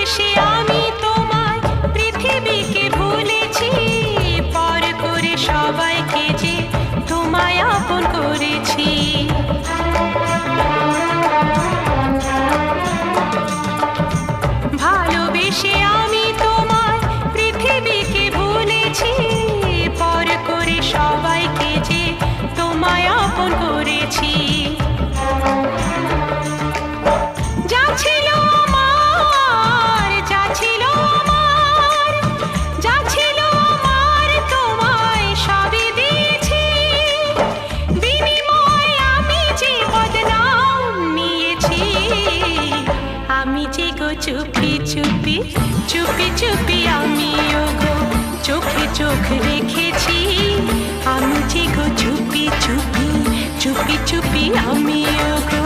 ভালোবেসে আমি তোমায় পৃথিবীকে ভুলেছি, পর করে সবাইকে যে তোমায় আপন করেছি। ভালোবেসে আমি তোমায় পৃথিবীকে ভুলেছি, পর করে সবাইকে যে তোমায় আপন করেছি। যা ছিল আমার, যা ছিল আমার, যা ছিল আমার তোমায় সবই দিয়েছি। বিনিময়ে আমি যে বদনাম নিয়েছি, আমি যে গো চুপি চুপি চুপি চুপি আমিও গো চোখে চোখ রেখেছি। আমি যে গো চুপি চুপি চুপি চুপি আমিও গো